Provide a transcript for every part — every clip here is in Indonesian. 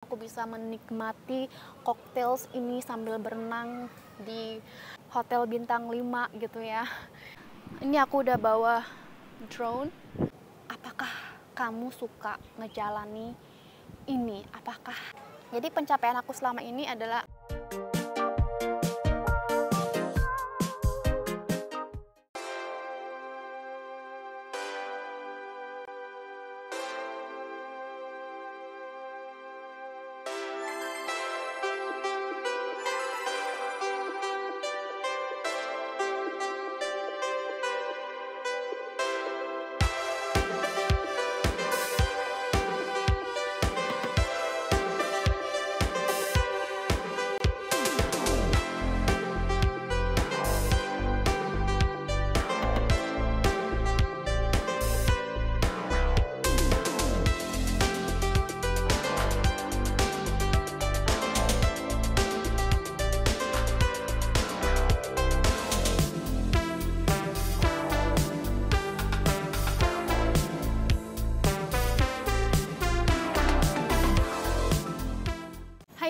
Aku bisa menikmati cocktails ini sambil berenang di hotel bintang 5 gitu ya. Ini aku udah bawa drone. Apakah kamu suka ngejalani ini? Apakah? Jadi pencapaian aku selama ini adalah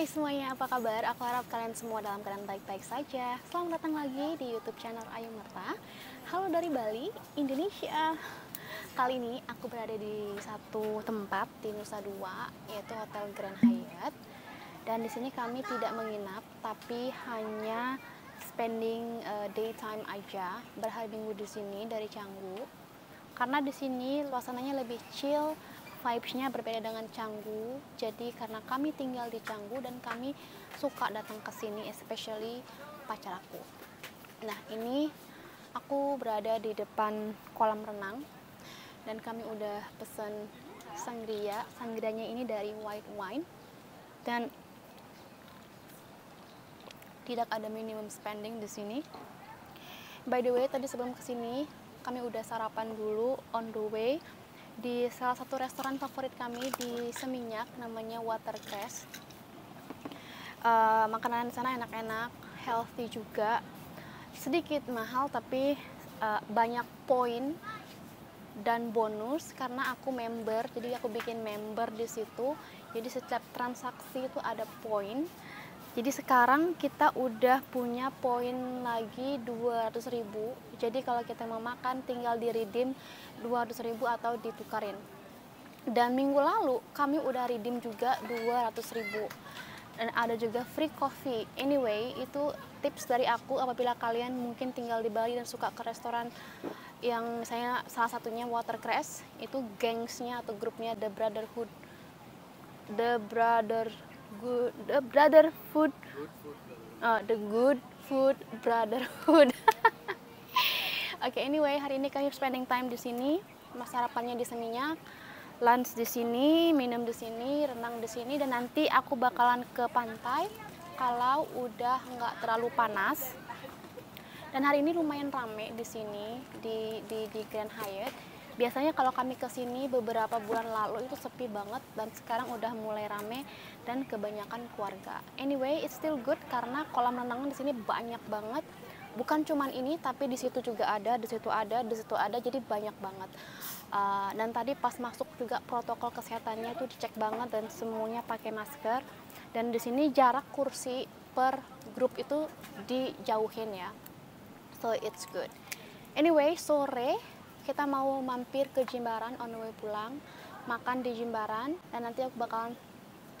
Hai semuanya, apa kabar? Aku harap kalian semua dalam keadaan baik-baik saja. Selamat datang lagi di YouTube channel Ayu Merta. Halo dari Bali, Indonesia. Kali ini aku berada di satu tempat di Nusa Dua, yaitu Hotel Grand Hyatt. Dan di sini kami tidak menginap, tapi hanya spending daytime aja, berhari minggu di sini dari Canggu. Karena di sini suasananya lebih chill, vibes-nya berbeda dengan Canggu. Jadi karena kami tinggal di Canggu dan kami suka datang ke sini, especially pacar aku. Nah, ini aku berada di depan kolam renang dan kami udah pesen sangria. Sangrianya ini dari white wine dan tidak ada minimum spending di sini. By the way, tadi sebelum kesini kami udah sarapan dulu on the way di salah satu restoran favorit kami di Seminyak, namanya Watercress. Makanan di sana enak-enak, healthy juga, sedikit mahal tapi banyak poin dan bonus karena aku member. Jadi aku bikin member di situ. Jadi setiap transaksi itu ada poin. Jadi sekarang kita udah punya poin lagi 200.000. Jadi kalau kita mau makan tinggal di redeem 200.000 atau ditukarin. Dan minggu lalu kami udah redeem juga 200.000. Dan ada juga free coffee. Anyway, itu tips dari aku apabila kalian mungkin tinggal di Bali dan suka ke restoran yang misalnya salah satunya Watercress, itu gangsnya atau grupnya The Brotherhood. The Good Food Brotherhood. Oke, anyway, hari ini kami spending time di sini. Sarapannya di Seminyak, lunch di sini, minum di sini, renang di sini, dan nanti aku bakalan ke pantai kalau udah nggak terlalu panas. Dan hari ini lumayan rame di sini di Grand Hyatt. Biasanya kalau kami ke sini beberapa bulan lalu itu sepi banget, dan sekarang udah mulai rame dan kebanyakan keluarga. Anyway, it's still good karena kolam renang di sini banyak banget. Bukan cuman ini, tapi di situ juga ada, di situ ada, di situ ada, jadi banyak banget. Dan tadi pas masuk juga protokol kesehatannya itu dicek banget dan semuanya pakai masker. Dan di sini jarak kursi per grup itu dijauhin ya. So it's good. Anyway, sore kita mau mampir ke Jimbaran on the way pulang, makan di Jimbaran, dan nanti aku bakalan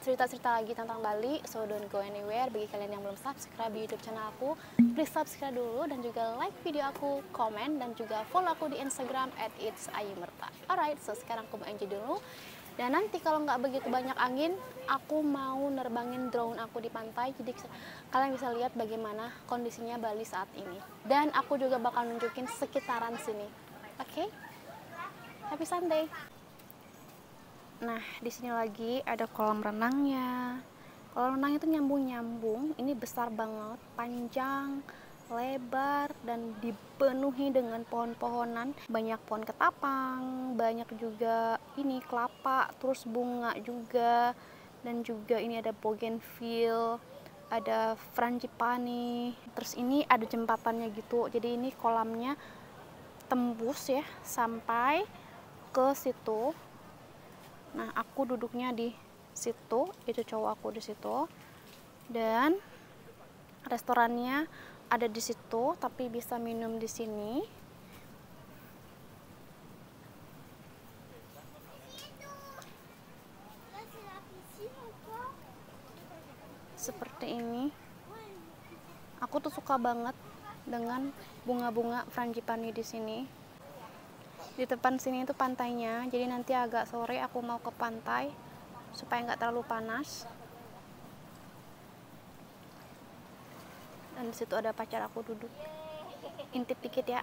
cerita-cerita lagi tentang Bali. So don't go anywhere. Bagi kalian yang belum subscribe di YouTube channel aku, please subscribe dulu dan juga like video aku, komen, dan juga follow aku di Instagram @itsayumerta. Alright, so sekarang aku mau enjoy dulu. Dan nanti kalau nggak begitu banyak angin, aku mau nerbangin drone aku di pantai, jadi kalian bisa lihat bagaimana kondisinya Bali saat ini. Dan aku juga bakal nunjukin sekitaran sini. Oke? Happy Sunday. Nah, di sini lagi ada kolam renangnya. Kolam renang itu nyambung-nyambung. Ini besar banget, panjang, lebar, dan dipenuhi dengan pohon-pohonan. Banyak pohon ketapang, banyak juga ini kelapa, terus bunga juga. Dan juga ini ada bougainville, ada frangipani. Terus ini ada jembatannya gitu. Jadi ini kolamnya tembus ya sampai ke situ. Nah, aku duduknya di situ, itu cowok aku di situ. Dan restorannya ada di situ, tapi bisa minum di sini. Seperti ini. Aku tuh suka banget dengan bunga-bunga frangipani di sini. Di depan sini itu pantainya, jadi nanti agak sore aku mau ke pantai supaya nggak terlalu panas. Dan di situ ada pacar aku duduk, intip dikit ya.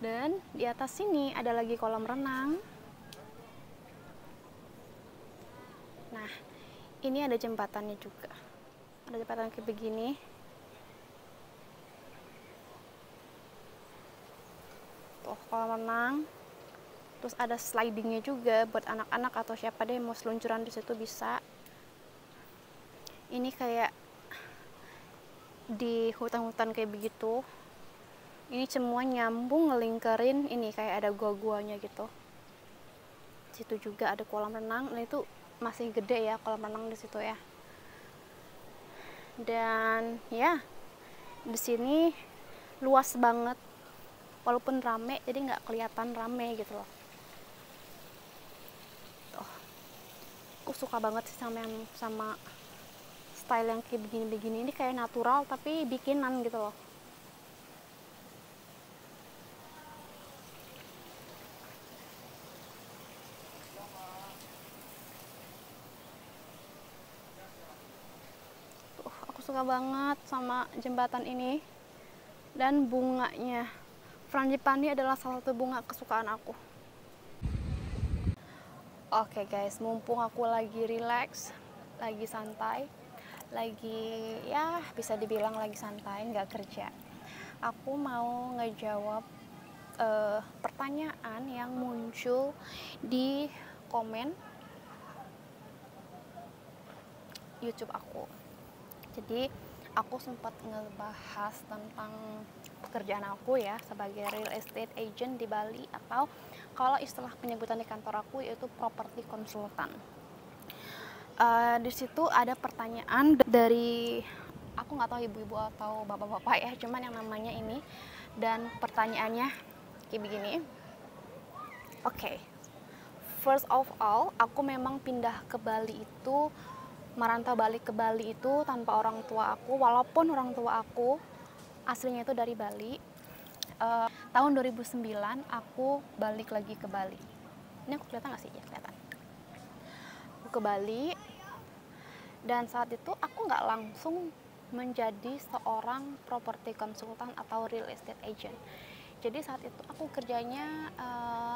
Dan di atas sini ada lagi kolam renang. Nah, ini ada jembatannya juga. Ada jembatan kayak begini. Tuh, kolam renang. Terus ada slidingnya juga buat anak-anak atau siapa deh mau seluncuran di situ bisa. Ini kayak di hutan-hutan kayak begitu. Ini semua nyambung ngelingkarin ini kayak ada gua-guanya gitu. Situ juga ada kolam renang. Nah, itu masih gede ya kolam renang di situ ya. Dan ya, di sini luas banget. Walaupun rame, jadi nggak kelihatan rame gitu loh. Tuh. Aku suka banget sih sama style yang kayak begini-begini. Ini kayak natural tapi bikinan gitu loh. Aku suka banget sama jembatan ini dan bunganya. Frangipani adalah salah satu bunga kesukaan aku. Oke guys, mumpung aku lagi relax, lagi santai, lagi ya bisa dibilang lagi santai, nggak kerja. Aku mau ngejawab pertanyaan yang muncul di komen YouTube aku. Jadi aku sempat ngebahas tentang pekerjaan aku ya sebagai real estate agent di Bali, atau kalau istilah penyebutan di kantor aku yaitu property consultant. Di situ ada pertanyaan dari, aku nggak tahu ibu-ibu atau bapak-bapak ya, cuman yang namanya ini, dan pertanyaannya kayak begini. Oke. First of all, aku memang pindah ke Bali itu, merantau balik ke Bali itu tanpa orang tua aku, walaupun orang tua aku aslinya itu dari Bali. Tahun 2009 aku balik lagi ke Bali. Ini aku kelihatan nggak sih? Ya, kelihatan. Aku ke Bali, dan saat itu aku nggak langsung menjadi seorang property consultant atau real estate agent. Jadi saat itu aku kerjanya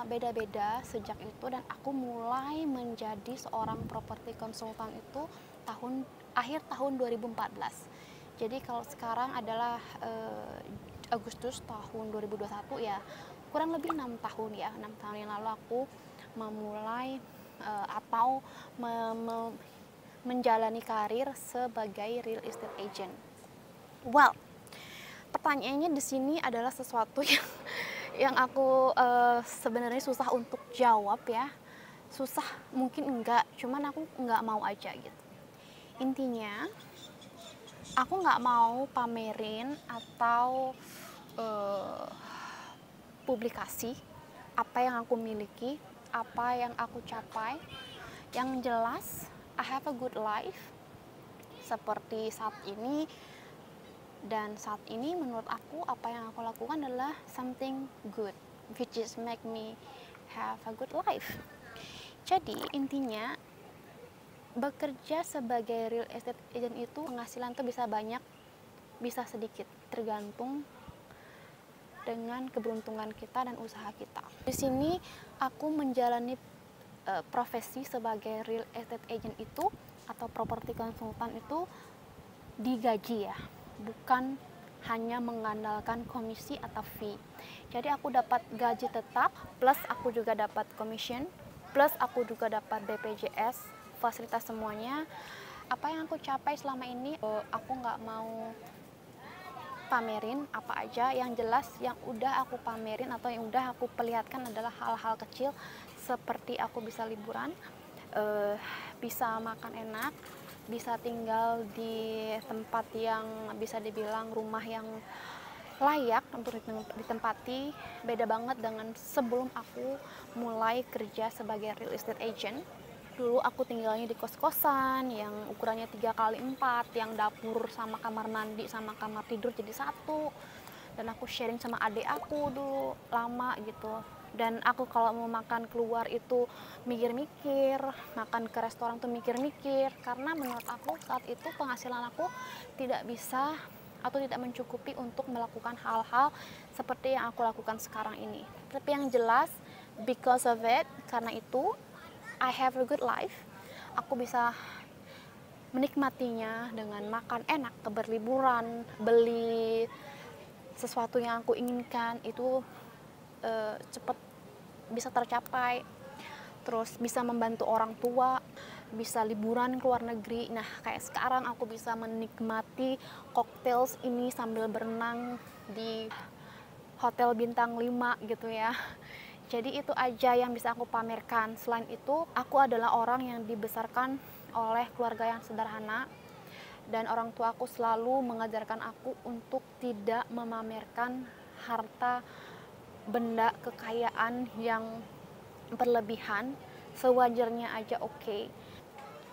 beda-beda sejak itu, dan aku mulai menjadi seorang property consultant itu akhir tahun 2014. Jadi kalau sekarang adalah Agustus tahun 2021 ya, kurang lebih 6 tahun ya, 6 tahun yang lalu aku memulai atau menjalani karir sebagai real estate agent. Well, pertanyaannya di sini adalah sesuatu yang aku sebenarnya susah untuk jawab ya. Susah mungkin enggak, cuman aku nggak mau aja gitu. Intinya aku nggak mau pamerin atau publikasi apa yang aku miliki, apa yang aku capai. Yang jelas I have a good life seperti saat ini. Dan saat ini menurut aku apa yang aku lakukan adalah something good, which is make me have a good life. Jadi intinya bekerja sebagai real estate agent itu penghasilan tuh bisa banyak, bisa sedikit, tergantung dengan keberuntungan kita dan usaha kita. Di sini aku menjalani profesi sebagai real estate agent itu atau property consultant itu digaji ya, bukan hanya mengandalkan komisi atau fee. Jadi aku dapat gaji tetap, plus aku juga dapat commission, plus aku juga dapat BPJS, fasilitas semuanya. Apa yang aku capai selama ini, aku nggak mau pamerin apa aja. Yang jelas yang udah aku pamerin atau yang udah aku perlihatkan adalah hal-hal kecil, seperti aku bisa liburan, eh, bisa makan enak, bisa tinggal di tempat yang bisa dibilang rumah yang layak untuk ditempati. Beda banget dengan sebelum aku mulai kerja sebagai real estate agent. Dulu aku tinggalnya di kos-kosan yang ukurannya 3x4, yang dapur sama kamar mandi sama kamar tidur jadi satu, dan aku sharing sama adik aku dulu lama gitu. Dan aku kalau mau makan keluar itu mikir-mikir, makan ke restoran tuh mikir-mikir, karena menurut aku saat itu penghasilan aku tidak bisa atau tidak mencukupi untuk melakukan hal-hal seperti yang aku lakukan sekarang ini. Tapi yang jelas, because of it, karena itu I have a good life. Aku bisa menikmatinya dengan makan enak, berliburan, beli sesuatu yang aku inginkan itu cepat bisa tercapai. Terus bisa membantu orang tua, bisa liburan ke luar negeri. Nah, kayak sekarang aku bisa menikmati cocktails ini sambil berenang di hotel bintang 5 gitu ya. Jadi itu aja yang bisa aku pamerkan. Selain itu, aku adalah orang yang dibesarkan oleh keluarga yang sederhana, dan orang tua aku selalu mengajarkan aku untuk tidak memamerkan harta, benda, kekayaan yang berlebihan. Sewajarnya aja oke.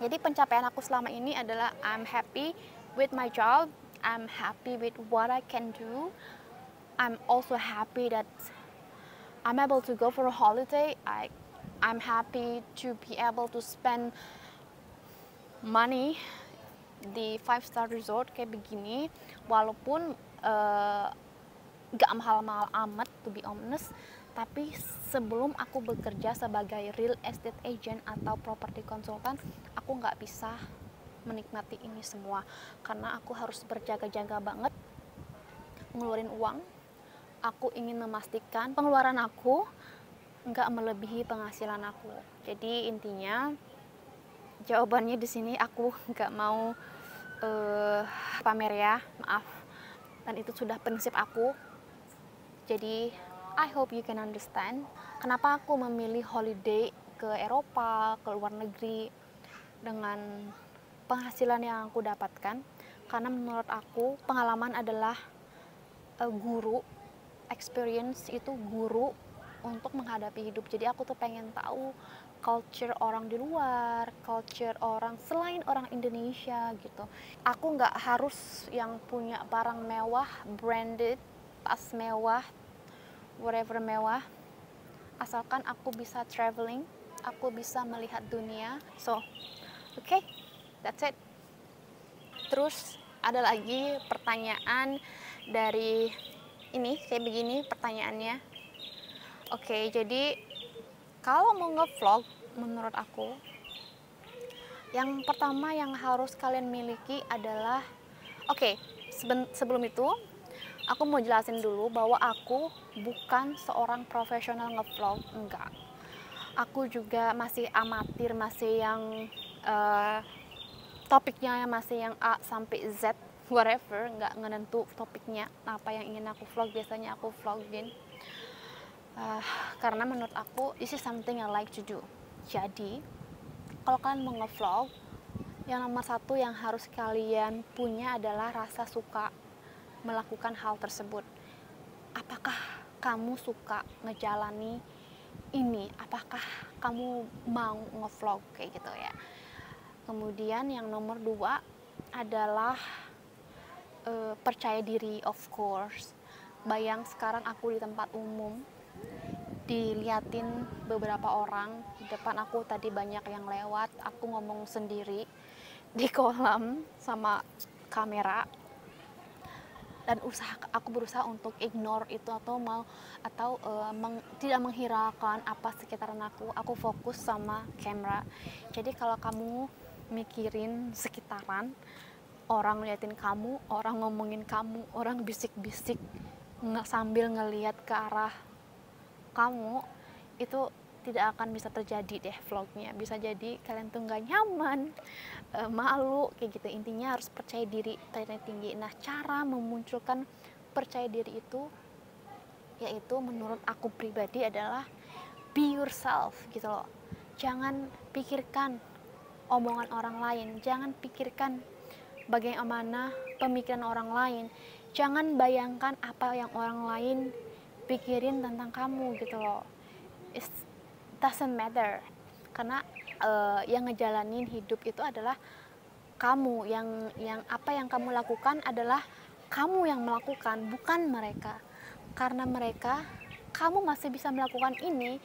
Jadi pencapaian aku selama ini adalah I'm happy with my job, I'm happy with what I can do, I'm also happy that I'm able to go for a holiday. I'm happy to be able to spend money di 5-star resort kayak begini, walaupun gak mahal-mahal amat to be honest. Tapi sebelum aku bekerja sebagai real estate agent atau property consultant, aku nggak bisa menikmati ini semua karena aku harus berjaga-jaga banget ngeluarin uang. Aku ingin memastikan pengeluaran aku nggak melebihi penghasilan aku. Jadi intinya jawabannya di sini aku nggak mau pamer ya, maaf. Dan itu sudah prinsip aku. Jadi I hope you can understand kenapa aku memilih holiday ke Eropa, ke luar negeri dengan penghasilan yang aku dapatkan. Karena menurut aku pengalaman adalah guru, experience itu guru untuk menghadapi hidup. Jadi aku tuh pengen tahu culture orang di luar, culture orang selain orang Indonesia gitu. Aku nggak harus yang punya barang mewah, branded, tas mewah, whatever mewah, asalkan aku bisa traveling, aku bisa melihat dunia. So, okay, that's it. Terus ada lagi pertanyaan dari ini, kayak begini pertanyaannya. Oke, jadi kalau mau ngevlog, menurut aku yang pertama yang harus kalian miliki adalah, sebelum itu aku mau jelasin dulu bahwa aku bukan seorang profesional ngevlog, enggak. Aku juga masih amatir, masih yang topiknya masih yang A sampai Z, whatever, nggak ngenentu topiknya apa yang ingin aku vlog. Biasanya aku vlogin karena menurut aku this is something I like to do. Jadi kalau kalian mau ngevlog, yang nomor satu yang harus kalian punya adalah rasa suka melakukan hal tersebut. Apakah kamu suka ngejalani ini? Apakah kamu mau ngevlog kayak gitu ya? Kemudian yang nomor dua adalah percaya diri, of course. Bayang sekarang aku di tempat umum, diliatin beberapa orang, di depan aku tadi banyak yang lewat, aku ngomong sendiri di kolam sama kamera, dan aku berusaha untuk ignore itu atau tidak menghiraukan apa sekitaran aku fokus sama kamera. Jadi kalau kamu mikirin sekitaran, orang liatin kamu, orang ngomongin kamu, orang bisik-bisik sambil ngelihat ke arah kamu, itu tidak akan bisa terjadi deh vlognya. Bisa jadi kalian tuh nggak nyaman, malu kayak gitu. Intinya harus percaya diri tinggi. Nah, cara memunculkan percaya diri itu yaitu menurut aku pribadi adalah be yourself gitu loh. jangan pikirkan omongan orang lain, jangan pikirkan bagaimana pemikiran orang lain, jangan bayangkan apa yang orang lain pikirin tentang kamu gitu loh. It doesn't matter, karena yang ngejalanin hidup itu adalah kamu, yang apa yang kamu lakukan adalah kamu yang melakukan, bukan mereka. Karena mereka, kamu masih bisa melakukan ini,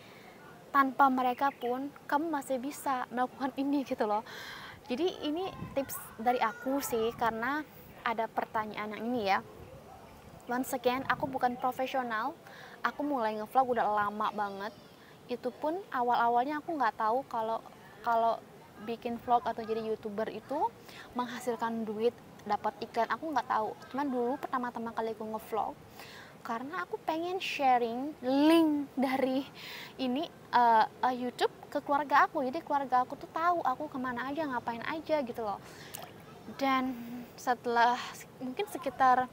tanpa mereka pun kamu masih bisa melakukan ini gitu loh. Jadi ini tips dari aku sih, karena ada pertanyaan yang ini ya. Once again, aku bukan profesional, aku mulai ngevlog udah lama banget. Itu pun awal-awalnya aku nggak tahu kalau bikin vlog atau jadi youtuber itu menghasilkan duit, dapat iklan, aku nggak tahu. Cuman dulu pertama-tama kali aku ngevlog karena aku pengen sharing link dari ini YouTube ke keluarga aku, jadi keluarga aku tuh tahu aku kemana aja, ngapain aja gitu loh. Dan setelah mungkin sekitar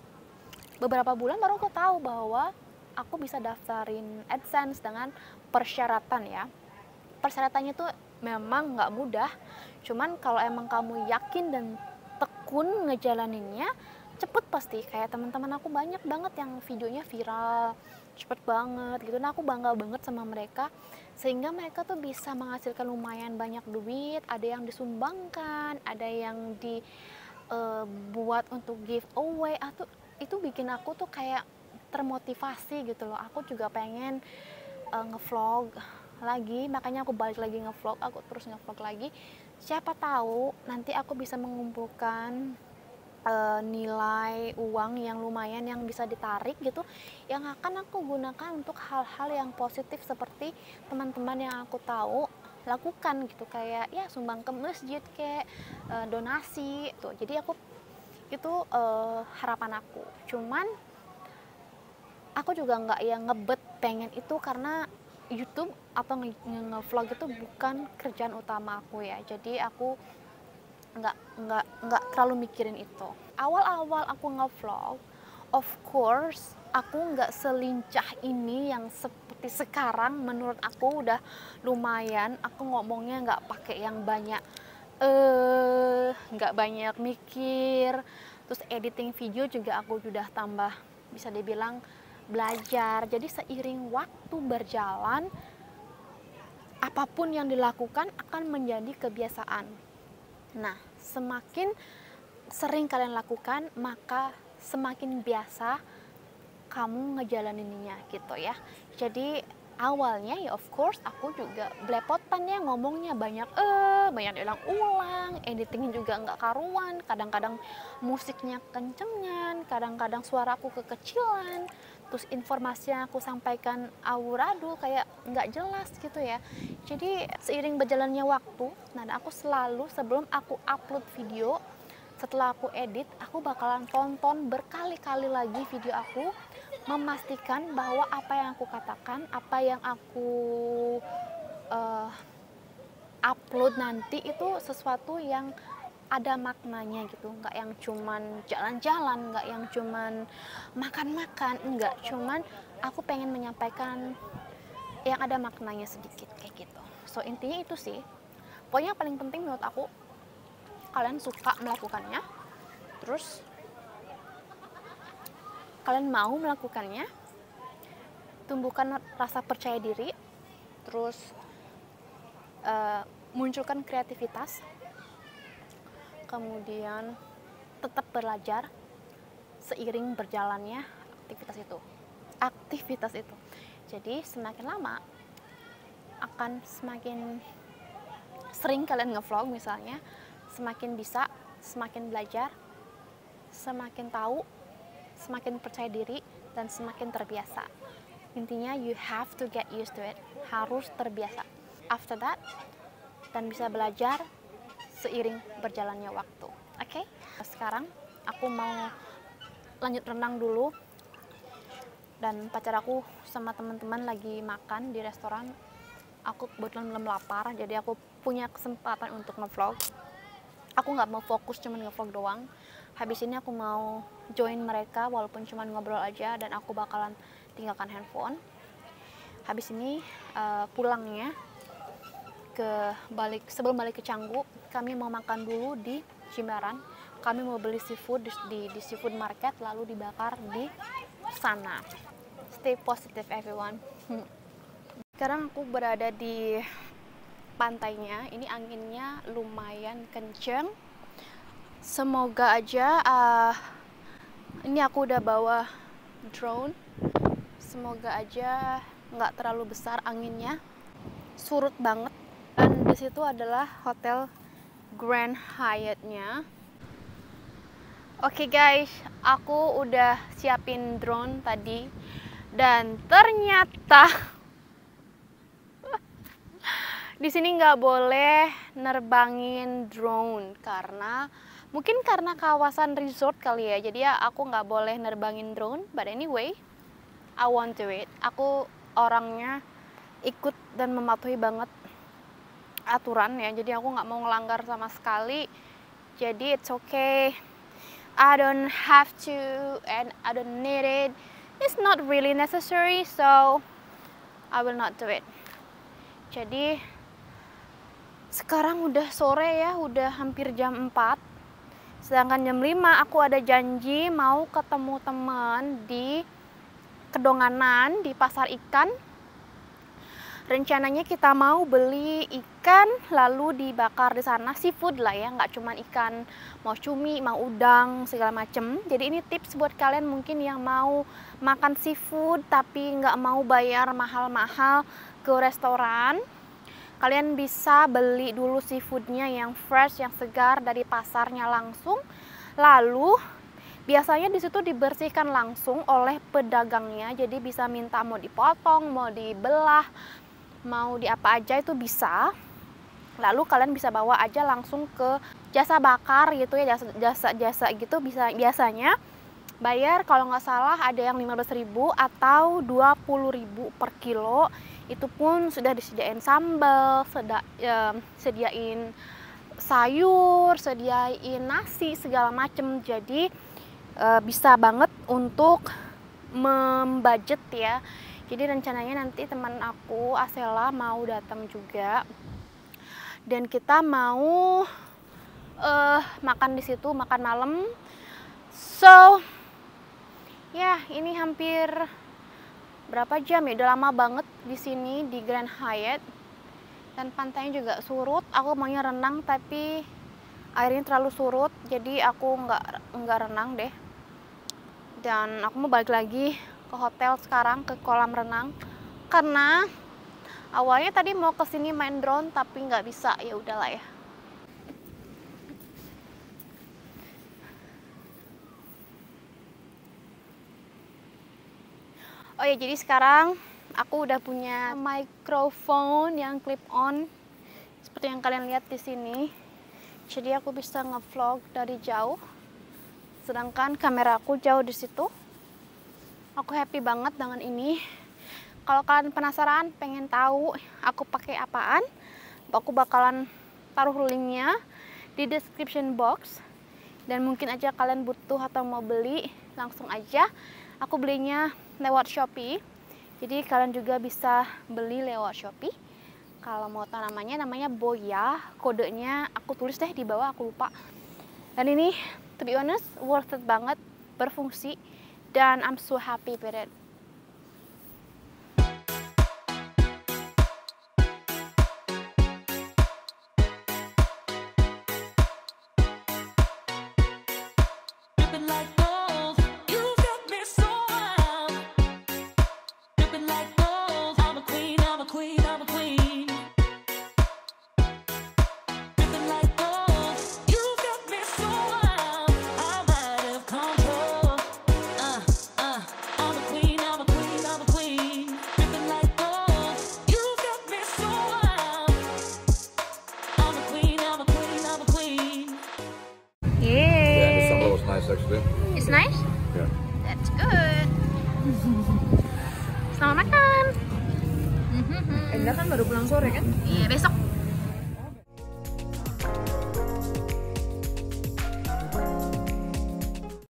beberapa bulan baru aku tahu bahwa aku bisa daftarin AdSense dengan persyaratan ya. Persyaratannya tuh memang nggak mudah, cuman kalau emang kamu yakin dan tekun ngejalaninnya, cepet pasti. Kayak teman-teman aku banyak banget yang videonya viral, cepet banget gitu. Nah aku bangga banget sama mereka, sehingga mereka tuh bisa menghasilkan lumayan banyak duit. Ada yang disumbangkan, ada yang dibuat untuk giveaway. Itu bikin aku tuh kayak termotivasi gitu loh. Aku juga pengen ngevlog lagi, makanya aku balik lagi ngevlog, aku terus ngevlog lagi. Siapa tahu nanti aku bisa mengumpulkan nilai uang yang lumayan yang bisa ditarik gitu, yang akan aku gunakan untuk hal-hal yang positif seperti teman-teman yang aku tahu lakukan gitu, kayak ya sumbang ke masjid, kayak donasi tuh. Jadi aku itu harapan aku. Cuman aku juga nggak yang ngebet pengen itu, karena YouTube atau nge-vlog itu bukan kerjaan utama aku ya. Jadi aku nggak terlalu mikirin itu. Awal-awal aku nge-vlog, of course aku nggak selincah ini yang seperti sekarang. Menurut aku udah lumayan. Aku ngomongnya nggak pakai yang banyak, nggak banyak mikir. Terus editing video juga aku udah tambah, bisa dibilang belajar. Jadi seiring waktu berjalan, apapun yang dilakukan akan menjadi kebiasaan. Nah, semakin sering kalian lakukan, maka semakin biasa kamu ngejalaninnya gitu ya. Jadi awalnya ya of course aku juga belepotan ya, ngomongnya banyak diulang-ulang, editingnya juga nggak karuan, kadang-kadang musiknya kencengan, kadang-kadang suaraku kekecilan, terus informasi yang aku sampaikan amburadul, kayak nggak jelas gitu ya. Jadi seiring berjalannya waktu, nah aku selalu sebelum aku upload video, setelah aku edit, aku bakalan tonton berkali-kali lagi video aku, memastikan bahwa apa yang aku katakan, apa yang aku upload nanti itu sesuatu yang ada maknanya gitu, nggak yang cuman jalan-jalan, nggak yang cuman makan-makan, nggak, cuman aku pengen menyampaikan yang ada maknanya sedikit kayak gitu. So intinya itu sih, pokoknya yang paling penting menurut aku, kalian suka melakukannya, terus kalian mau melakukannya, tumbuhkan rasa percaya diri, terus munculkan kreativitas, kemudian tetap belajar seiring berjalannya aktivitas itu. Jadi semakin lama akan semakin sering kalian ngevlog misalnya, semakin bisa, semakin belajar, semakin tahu, semakin percaya diri, dan semakin terbiasa. Intinya you have to get used to it, harus terbiasa. After that, dan bisa belajar seiring berjalannya waktu. Oke? Sekarang aku mau lanjut renang dulu, dan pacar aku sama teman-teman lagi makan di restoran. Aku kebetulan belum lapar, jadi aku punya kesempatan untuk ngevlog. Aku nggak mau fokus cuman ngevlog doang. Habis ini aku mau join mereka walaupun cuman ngobrol aja, dan aku bakalan tinggalkan handphone. Habis ini pulangnya sebelum balik ke Canggu, kami mau makan dulu di Jimbaran. Kami mau beli seafood di seafood market, lalu dibakar di sana. Stay positive everyone. Sekarang aku berada di pantainya. Ini anginnya lumayan kenceng. Semoga aja ini aku udah bawa drone. Semoga aja nggak terlalu besar anginnya. Surut banget. Dan di situ adalah hotel Grand Hyatt-nya. Oke guys, aku udah siapin drone tadi dan ternyata di sini nggak boleh nerbangin drone karena mungkin karena kawasan resort kali ya. Jadi ya aku nggak boleh nerbangin drone. But anyway, I want to it. Aku orangnya ikut dan mematuhi banget aturan ya. Jadi aku nggak mau ngelanggar sama sekali. Jadi it's okay. I don't have to and I don't need it. It's not really necessary, so I will not do it. Jadi sekarang udah sore ya, udah hampir jam 4. Sedangkan jam 5 aku ada janji mau ketemu teman di Kedonganan di pasar ikan. Rencananya kita mau beli ikan lalu dibakar di sana, seafood lah ya, nggak cuma ikan, mau cumi, mau udang, segala macem. Jadi ini tips buat kalian mungkin yang mau makan seafood tapi nggak mau bayar mahal-mahal ke restoran. Kalian bisa beli dulu seafoodnya yang fresh, yang segar dari pasarnya langsung. Lalu biasanya di situ dibersihkan langsung oleh pedagangnya, jadi bisa minta mau dipotong, mau dibelah, mau di apa aja itu bisa. Lalu kalian bisa bawa aja langsung ke jasa bakar gitu ya, jasa gitu bisa. Biasanya bayar kalau nggak salah ada yang 15.000 atau 20.000 per kilo. Itu pun sudah disediain sambal, sediain sayur, sediain nasi segala macem. Jadi bisa banget untuk membudget ya. Jadi rencananya nanti teman aku Asela mau datang juga dan kita mau makan di situ, makan malam. So ya ini hampir berapa jam ya? Udah lama banget di sini di Grand Hyatt dan pantainya juga surut. Aku maunya renang tapi airnya terlalu surut, jadi aku nggak renang deh. Dan aku mau balik lagi ke hotel sekarang, ke kolam renang, karena awalnya tadi mau kesini main drone tapi nggak bisa. Ya udahlah ya. Oh ya, jadi sekarang aku udah punya microphone yang clip on seperti yang kalian lihat di sini. Jadi aku bisa ngevlog dari jauh, sedangkan kamera aku jauh di situ. Aku happy banget dengan ini. Kalau kalian penasaran, pengen tahu aku pakai apaan, aku bakalan taruh linknya di description box. Dan mungkin aja kalian butuh atau mau beli, langsung aja. Aku belinya lewat Shopee. Jadi kalian juga bisa beli lewat Shopee. Kalau mau tahu namanya Boya. Kodenya aku tulis deh di bawah, aku lupa. Dan ini, to be honest, worth it banget, berfungsi. Dan I'm so happy with it. Actually. It's nice? Yeah. That's good. Selamat makan. Enda kan baru pulang sore kan? Iya, besok.